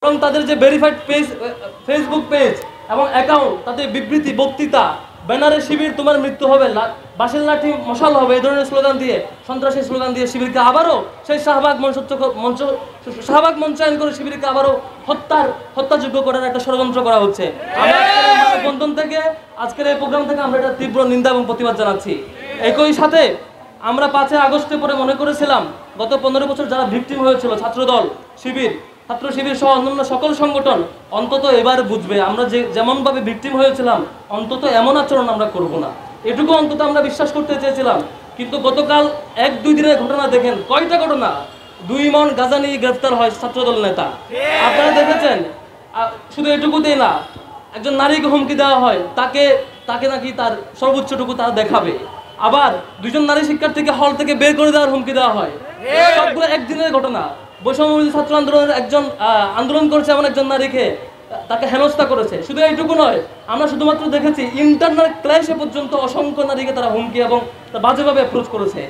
এবং তাদের যে ভেরিফাইড পেজ, ফেসবুক পেজ এবং অ্যাকাউন্ট, তাদের বিবৃতি, বক্তৃতা, ব্যানারে শিবির তোমার মৃত্যু হবে, বাঁশের লাঠি মশাল হবে, এই ধরনের স্লোগান দিয়ে, সন্ত্রাসী স্লোগান দিয়ে শিবিরকে আবারও সেই শাহবাগ মঞ্চায়ন করে শিবিরকে আবারও হত্যাযোগ্য করার একটা ষড়যন্ত্র করা হচ্ছে। বন্ধন থেকে আজকের এই প্রোগ্রাম থেকে আমরা এটা তীব্র নিন্দা এবং প্রতিবাদ জানাচ্ছি। একই সাথে আমরা 5 আগস্টে পরে মনে করেছিলাম গত 15 বছর যারা ভিকটিম হয়েছিল, ছাত্রদল, শিবির, ছাত্র শিবির সহ অন্যান্য সকল সংগঠন অন্তত এবার বুঝবে আমরা যেমনভাবে ভিকটিম হয়েছিলাম অন্তত এমন আচরণ আমরা করব না, এটুকু অন্তত আমরা বিশ্বাস করতে চেয়েছিলাম। কিন্তু গতকাল 1-2 দিনের ঘটনা দেখেন, কয়টা ঘটনা, 2 মণ গাঁজা নিয়ে গ্রেফতার হয় ছাত্রদল নেতা, আপনারা দেখেছেন। শুধু এটুকুতেই না, একজন নারীকে হুমকি দেওয়া হয়, তাকে নাকি তার সর্বোচ্চটুকু তারা দেখাবে। আবার 2জন নারী শিক্ষার্থীকে হল থেকে বের করে দেওয়ার হুমকি দেওয়া হয়। সবগুলো একদিনের ঘটনা। বৈষম্যবিরোধী ছাত্র আন্দোলনের একজন আন্দোলন করছে এমন একজন নারীকে তাকে হেনস্থা করেছে। শুধু এইটুকু নয়, আমরা শুধুমাত্র দেখেছি ইন্টারনাল ক্লাসে পর্যন্ত অসংখ্য নারীকে তারা হুমকি এবং বাজেভাবে অ্যাপ্রোচ করেছে।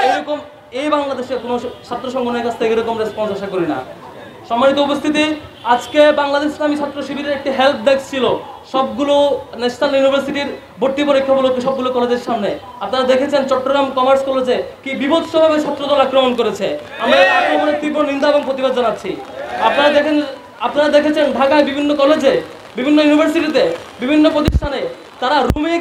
এরকম এই বাংলাদেশে কোনো ছাত্র সংগঠনের কাছ থেকে এরকম রেসপন্স আশা করি না। সম্মানিত উপস্থিতি, আজকে বাংলাদেশ ইসলামী ছাত্র শিবিরের একটি হেল্প ডেস্ক ছিল সবগুলো ন্যাশনাল ইউনিভার্সিটির ভর্তি পরীক্ষাগুলোকে সবগুলো কলেজের সামনে। আপনারা দেখেছেন চট্টগ্রাম কমার্স কলেজে কি বিভৎসভাবে ছাত্রদল আক্রমণ করেছে। আমরা এই আক্রমণের তীব্র নিন্দা এবং প্রতিবাদ জানাচ্ছি। আপনারা দেখেছেন ঢাকায় বিভিন্ন কলেজে, বিভিন্ন ইউনিভার্সিটিতে, বিভিন্ন প্রতিষ্ঠানে তারা রুমে